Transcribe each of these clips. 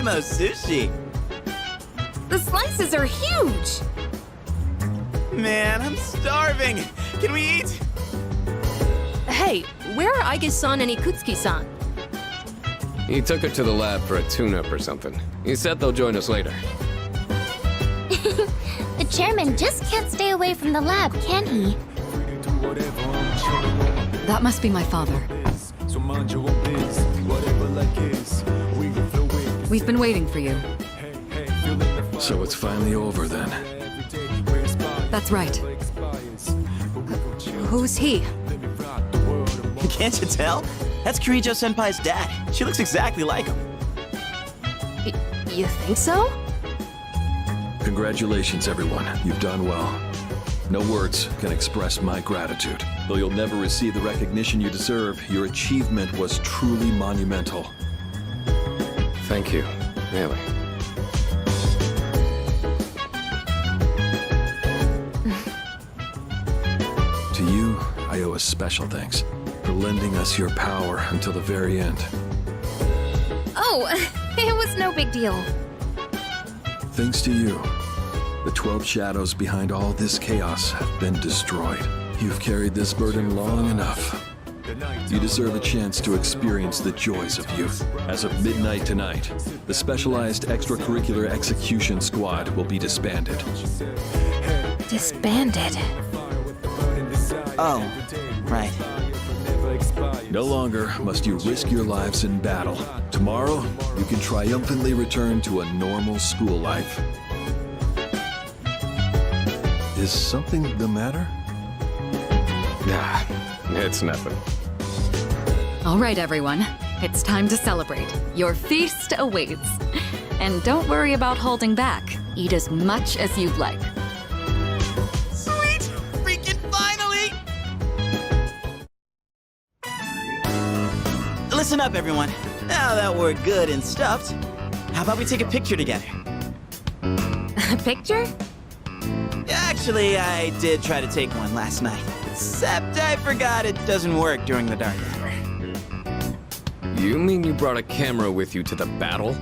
primo sushi. The slices are huge! Man, I'm starving. Can we eat? Hey, where are Aige-san and Ikutsuki-san? He took her to the lab for a tune-up or something. He said they'll join us later. The chairman just can't stay away from the lab, can he? That must be my father. We've been waiting for you. So it's finally over then. That's right. Who's he? Can't you tell? That's Kirijo-senpai's dad. She looks exactly like him. You think so? Congratulations, everyone. You've done well. No words can express my gratitude. Though you'll never receive the recognition you deserve, your achievement was truly monumental. Thank you, really. To you, I owe a special thanks for lending us your power until the very end. Oh, it was no big deal. Thanks to you, the 12 shadows behind all this chaos have been destroyed. You've carried this burden long enough. You deserve a chance to experience the joys of youth. As of midnight tonight, the specialized extracurricular execution squad will be disbanded. Disbanded? Oh, right. No longer must you risk your lives in battle. Tomorrow, you can triumphantly return to a normal school life. Is something the matter? Nah, it's nothing. All right, everyone. It's time to celebrate. Your feast awaits. And don't worry about holding back. Eat as much as you'd like. Sweet! Freaking finally! Listen up, everyone. Now that we're good and stuffed, how about we take a picture together? A picture? Actually, I did try to take one last night. Except I forgot it doesn't work during the dark hour. You mean you brought a camera with you to the battle?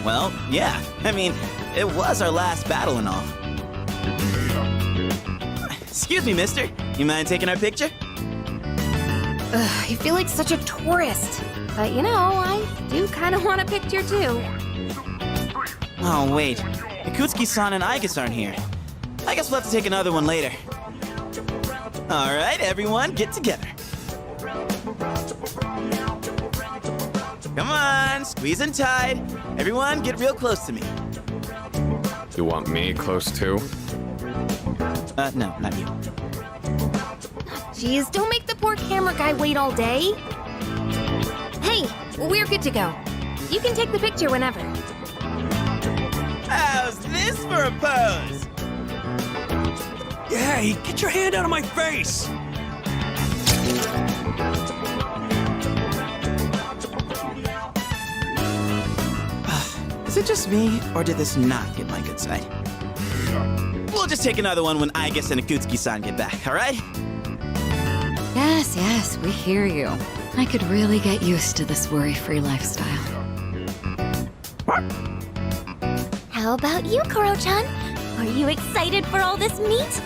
Well, yeah. I mean, it was our last battle and all. Excuse me, mister. You mind taking our picture? Ugh, you feel like such a tourist. But you know, I do kind of want a picture too. Oh, wait. Ikutsuki-san and Aige aren't here. I guess we'll have to take another one later. All right, everyone, get together. Come on, squeeze and tight. Everyone, get real close to me. You want me close too? No, not you. Jeez, don't make the poor camera guy wait all day. Hey, we're good to go. You can take the picture whenever. How's this for a pose? Hey, get your hand out of my face! Is it just me, or did this not get my good side? We'll just take another one when Aige and Ikutsuki-san get back, all right? Yes, yes, we hear you. I could really get used to this worry-free lifestyle. How about you, Koro-chan? Are you excited for all this meat?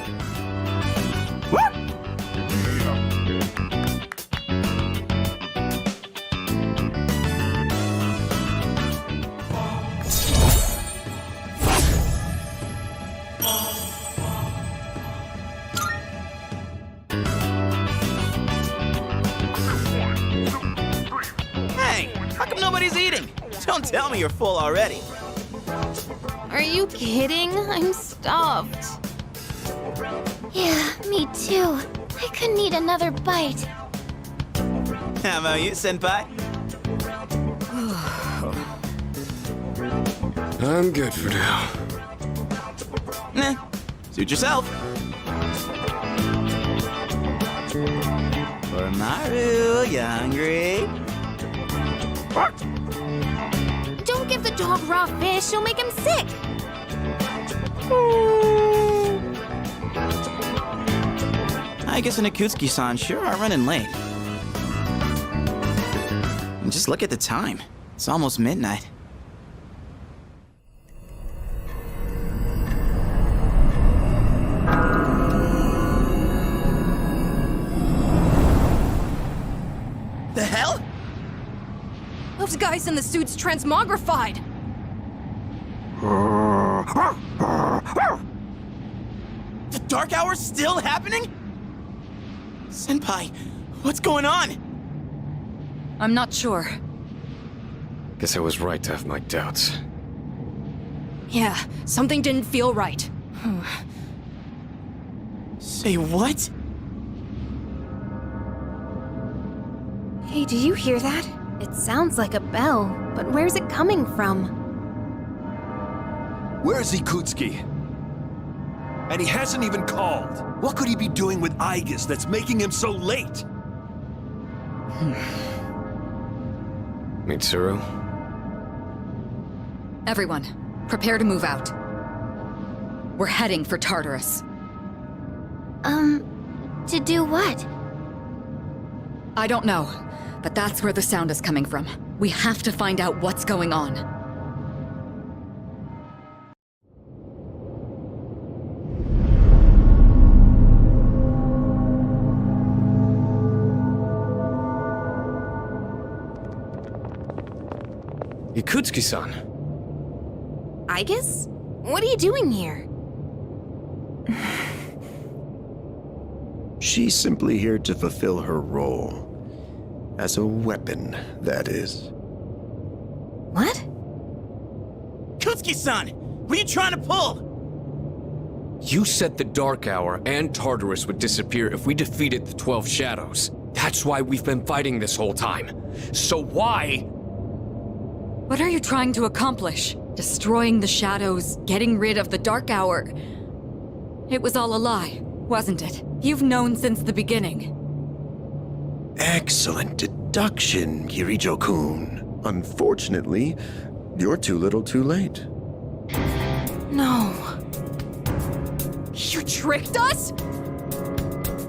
Hey, how come nobody's eating? Don't tell me you're full already. Are you kidding? I'm stuffed. Yeah, me too. I couldn't eat another bite. How about you, senpai? I'm good for now. Nah, suit yourself. For Maru, you hungry? Don't give the dog raw fish, you'll make him sick. Aige and Ikutsuki-san sure are running late. And just look at the time. It's almost midnight. Those guys in the suits transmogrified! The Dark Hour's still happening? Senpai, what's going on? I'm not sure. Guess I was right to have my doubts. Yeah, something didn't feel right. Say what? Hey, do you hear that? It sounds like a bell, but where's it coming from? Where's Ikutsuki? And he hasn't even called. What could he be doing with Aigis that's making him so late? Mitsuru? Everyone, prepare to move out. We're heading for Tartarus. To do what? I don't know, but that's where the sound is coming from. We have to find out what's going on. Ikutsuki-san. Aigis? What are you doing here? She's simply here to fulfill her role. As a weapon, that is. What? Kutsuki-san, what are you trying to pull? You said the Dark Hour and Tartarus would disappear if we defeated the 12 Shadows. That's why we've been fighting this whole time. So why? What are you trying to accomplish? Destroying the shadows, getting rid of the Dark Hour. It was all a lie, wasn't it? You've known since the beginning. Excellent deduction, Kirijo-kun. Unfortunately, you're too little too late. No. You tricked us?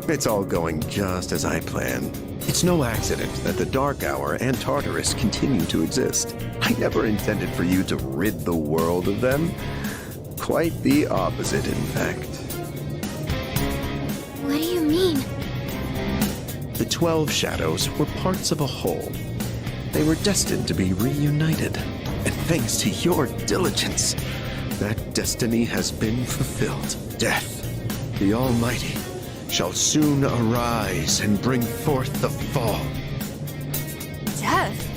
It's all going just as I planned. It's no accident that the Dark Hour and Tartarus continue to exist. I never intended for you to rid the world of them. Quite the opposite, in fact. What do you mean? The 12 Shadows were parts of a whole. They were destined to be reunited. And thanks to your diligence, that destiny has been fulfilled. Death, the Almighty, shall soon arise and bring forth the fall. Death?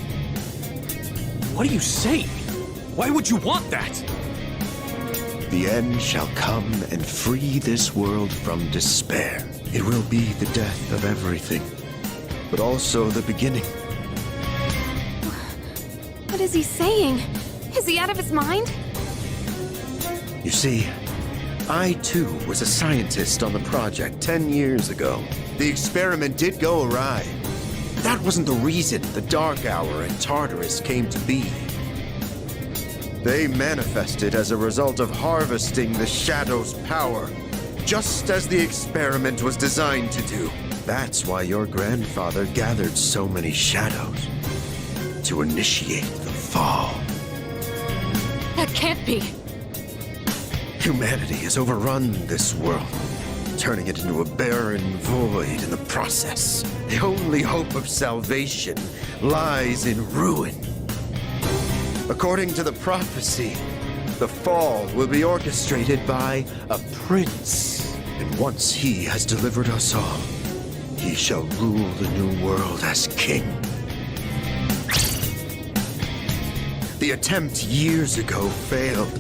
What are you saying? Why would you want that? The end shall come and free this world from despair. It will be the death of everything, but also the beginning. What is he saying? Is he out of his mind? You see, I too was a scientist on the project 10 years ago. The experiment did go awry. That wasn't the reason the Dark Hour and Tartarus came to be. They manifested as a result of harvesting the Shadow's power, just as the experiment was designed to do. That's why your grandfather gathered so many shadows, to initiate the fall. That can't be. Humanity has overrun this world, turning it into a barren void in the process. The only hope of salvation lies in ruin. According to the prophecy, the fall will be orchestrated by a prince. And once he has delivered us all, he shall rule the new world as king. The attempt years ago failed,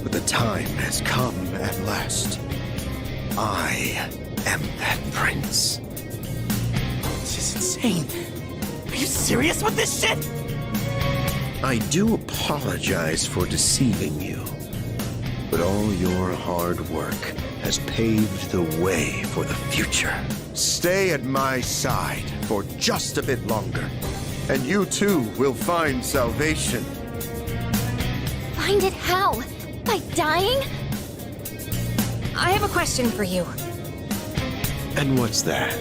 but the time has come at last. I am that prince. This is insane. Are you serious with this shit? I do apologize for deceiving you, but all your hard work has paved the way for the future. Stay at my side for just a bit longer, and you too will find salvation. Find it how? By dying? I have a question for you. And what's that?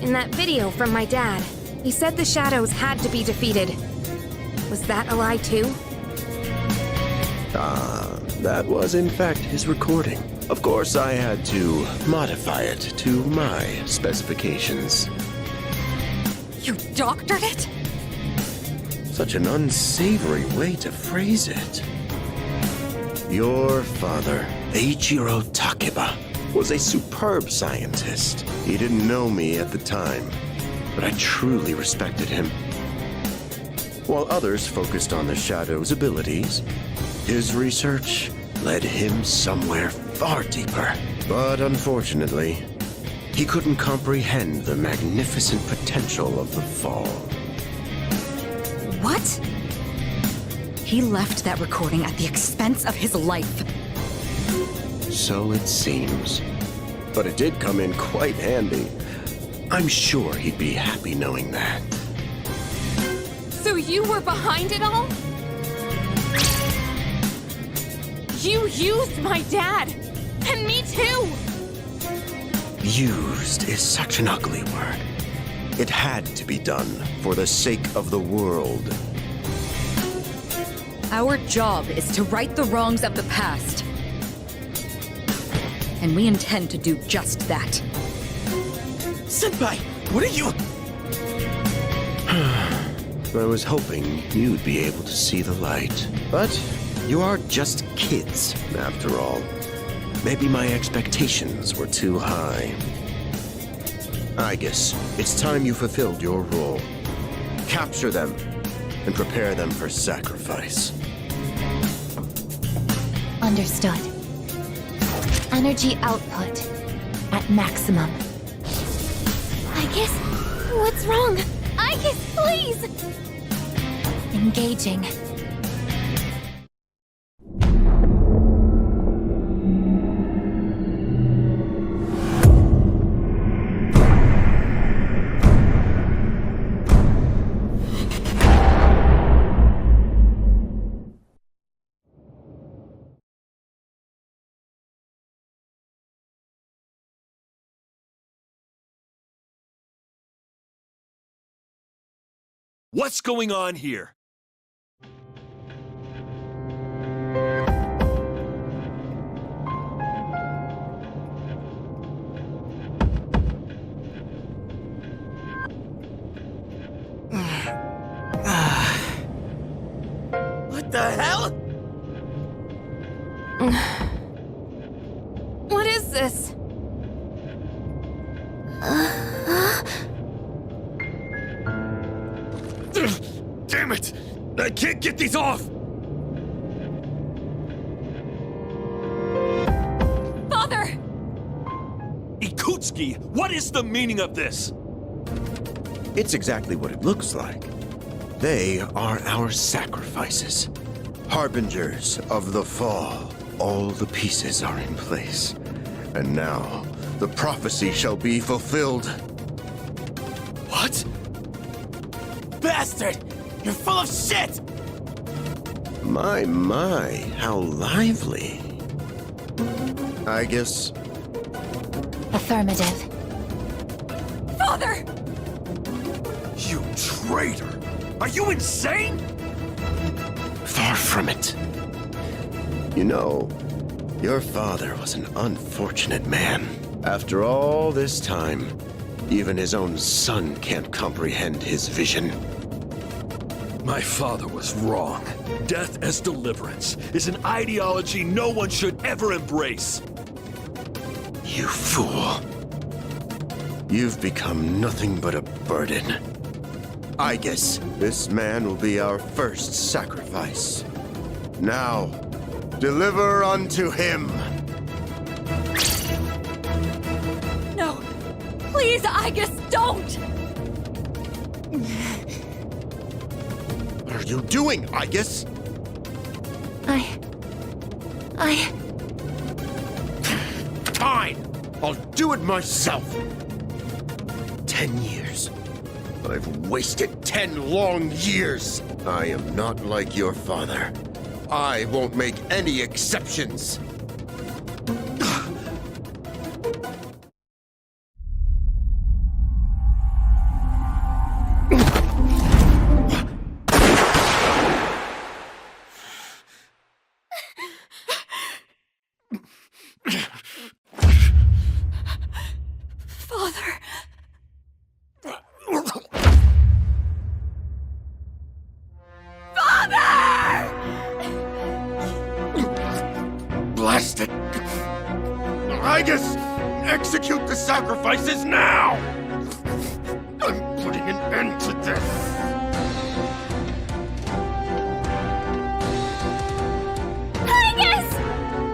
In that video from my dad, he said the shadows had to be defeated. Was that a lie too? That was in fact his recording. Of course, I had to modify it to my specifications. You doctored it? Such an unsavory way to phrase it. Your father, Eiichiro Takeba, was a superb scientist. He didn't know me at the time, but I truly respected him. While others focused on the Shadow's abilities, his research led him somewhere far deeper. But unfortunately, he couldn't comprehend the magnificent potential of the Fall. What? He left that recording at the expense of his life. So it seems. But it did come in quite handy. I'm sure he'd be happy knowing that. So you were behind it all? You used my dad! And me too! Used is such an ugly word. It had to be done for the sake of the world. Our job is to right the wrongs of the past. And we intend to do just that. Senpai, what are you... I was hoping you'd be able to see the light. But you are just kids, after all. Maybe my expectations were too high. I guess it's time you fulfilled your role. Capture them and prepare them for sacrifice. Understood. Energy output at maximum. I guess. What's wrong? I guess, please! Engaging. What's going on here? What the hell? What is this? Damn it! I can't get these off! Father! Ikutsuki, what is the meaning of this? It's exactly what it looks like. They are our sacrifices. Harbingers of the Fall. All the pieces are in place. And now, the prophecy shall be fulfilled. What? Bastard! You're full of shit! My, how lively. I guess Affirmative. Father! You traitor! Are you insane? far from it. You know, your father was an unfortunate man. After all this time, even his own son can't comprehend his vision. My father was wrong. Death as deliverance is an ideology no one should ever embrace. You fool. You've become nothing but a burden. I guess this man will be our first sacrifice. Now, deliver unto him. No. Please, Aigis, don't! What are you doing, Aigis? Fine! I'll do it myself! 10 years. I've wasted 10 long years! I am not like your father. I won't make any exceptions! Father. execute the sacrifices now! I'm putting an end to this!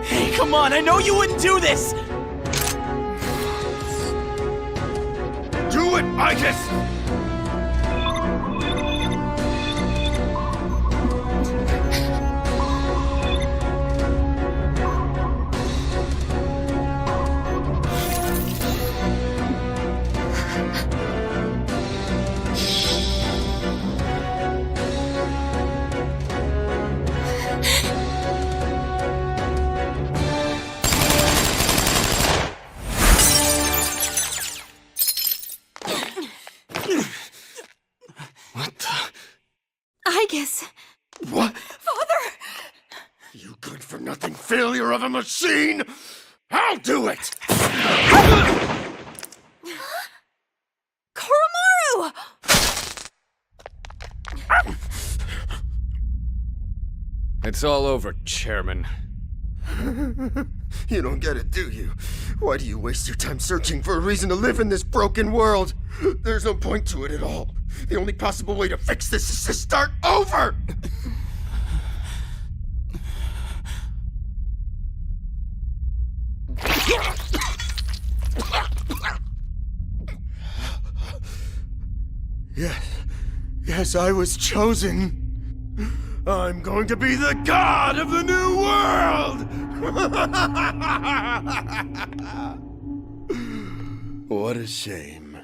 Hey, come on, I know you wouldn't do this! Do it, Igus! Igus! What? Father! You good-for-nothing failure of a machine! I'll do it! Koromaru! It's all over, Chairman. You don't get it, do you? Why do you waste your time searching for a reason to live in this broken world? There's no point to it at all. The only possible way to fix this is to start over! Yes, I was chosen. I'm going to be the god of the new world! What a shame.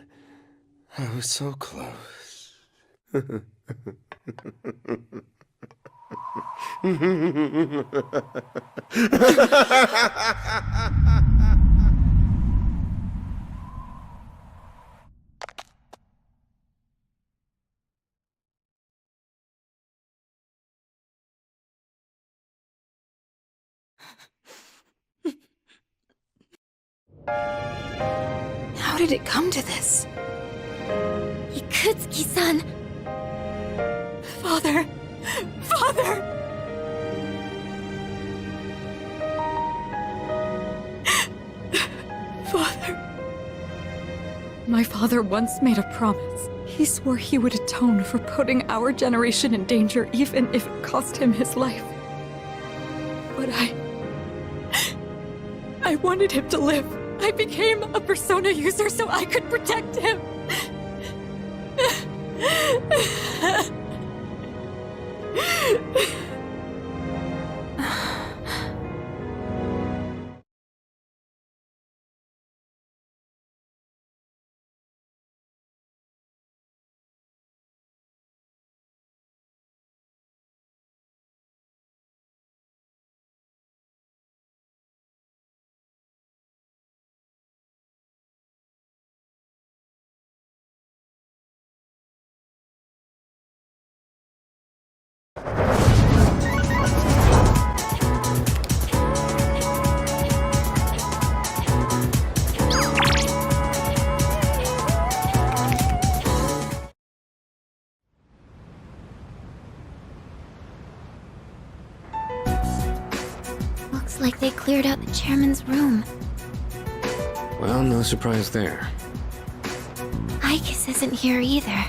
I was so close. How did it come to this? Ikutsuki-san! Father! Father! Father. My father once made a promise. He swore he would atone for putting our generation in danger even if it cost him his life. But I wanted him to live. I became a persona user so I could protect him. Looks like they cleared out the chairman's room. Well, no surprise there. Igus isn't here either.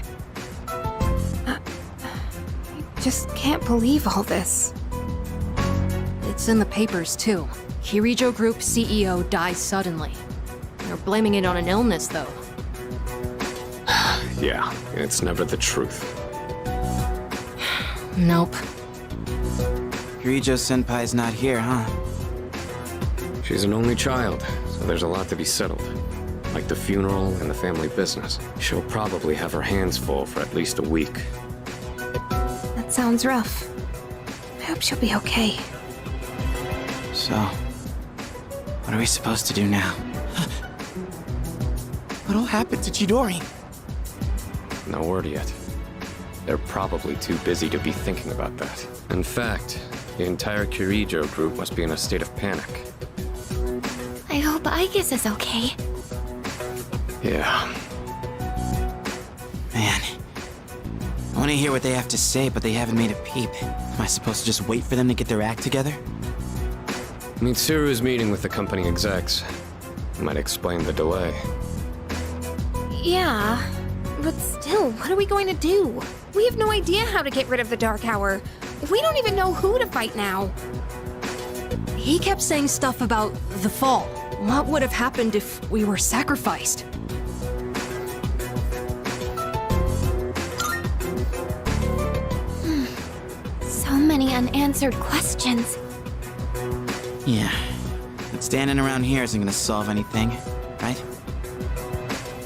Just can't believe all this. It's in the papers, too. Kirijo Group CEO dies suddenly. They're blaming it on an illness, though. Yeah, it's never the truth. Nope. Kirijo-senpai's not here, huh? She's an only child, so there's a lot to be settled. Like the funeral and the family business. She'll probably have her hands full for at least a week. That sounds rough. I hope she'll be okay. So, what are we supposed to do now? What'll happen to Chidori? No word yet. They're probably too busy to be thinking about that. In fact, the entire Kirijo group must be in a state of panic. I hope Igus is okay. Yeah. Man, I want to hear what they have to say, but they haven't made a peep. Am I supposed to just wait for them to get their act together? Mitsuru's meeting with the company execs. Might explain the delay. Yeah, but still, what are we going to do? We have no idea how to get rid of the Dark Hour. We don't even know who to fight now. He kept saying stuff about the fall. What would have happened if we were sacrificed? So many unanswered questions. Yeah. But standing around here isn't gonna solve anything, right?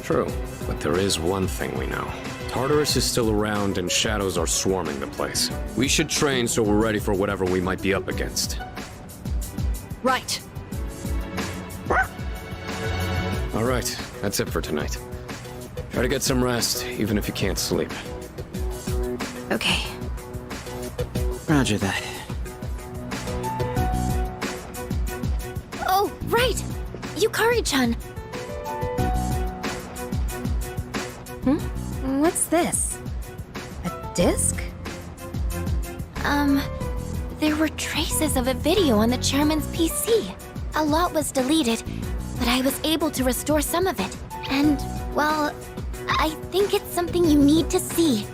True, but there is one thing we know. Tartarus is still around and shadows are swarming the place. We should train so we're ready for whatever we might be up against. Right. All right, that's it for tonight. Try to get some rest, even if you can't sleep. Okay. Roger that. Oh, right! Yukari-chan. What's this? A disc? There were traces of a video on the chairman's PC. A lot was deleted, but I was able to restore some of it. And, well, I think it's something you need to see.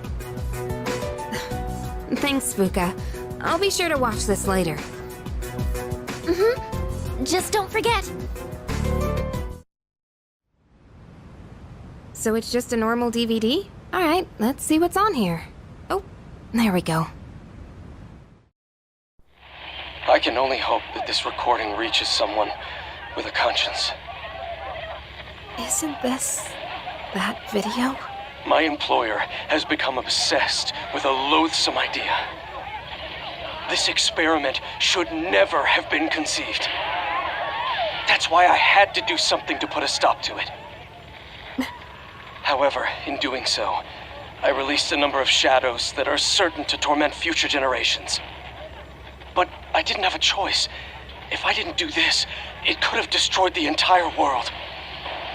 Thanks, Fuka. I'll be sure to watch this later. Just don't forget. So it's just a normal DVD? Alright, let's see what's on here. Oh, there we go. I can only hope that this recording reaches someone with a conscience. Isn't this that video? My employer has become obsessed with a loathsome idea. This experiment should never have been conceived. That's why I had to do something to put a stop to it. However, in doing so, I released a number of shadows that are certain to torment future generations. But I didn't have a choice. If I didn't do this, it could have destroyed the entire world.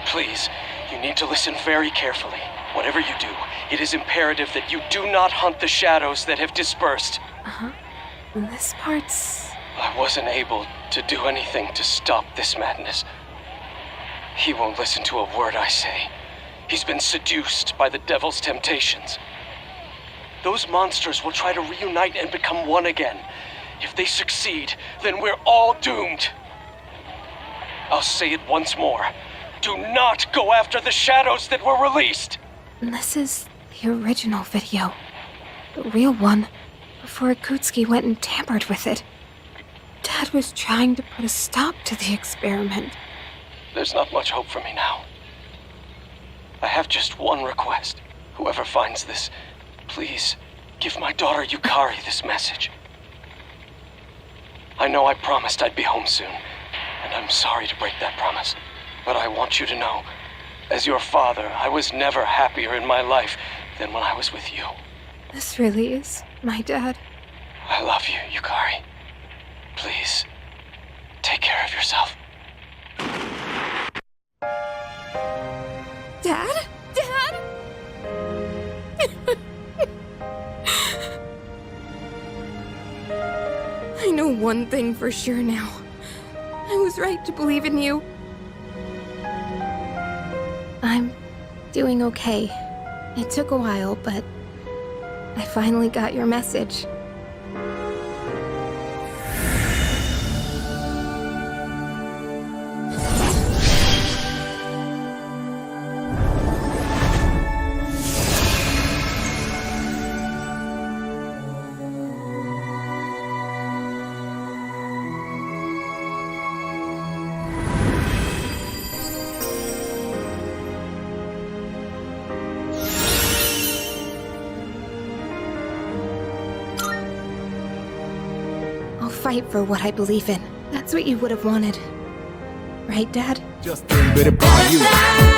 Please, you need to listen very carefully. Whatever you do, it is imperative that you do not hunt the shadows that have dispersed. This part's... I wasn't able to do anything to stop this madness. He won't listen to a word I say. He's been seduced by the devil's temptations. Those monsters will try to reunite and become one again. If they succeed, then we're all doomed. I'll say it once more. Do not go after the shadows that were released! This is the original video. The real one, before Akutsuki went and tampered with it. Dad was trying to put a stop to the experiment. There's not much hope for me now. I have just one request. Whoever finds this, please give my daughter Yukari this message. I know I promised I'd be home soon, and I'm sorry to break that promise. But I want you to know, as your father, I was never happier in my life than when I was with you. This really is my dad. I love you, Yukari. Please, take care of yourself. Dad? Dad? I know one thing for sure now. I was right to believe in you. I'm doing okay. It took a while, but I finally got your message. Fight for what I believe in. That's what you would have wanted. Right, Dad? Just a bit about you.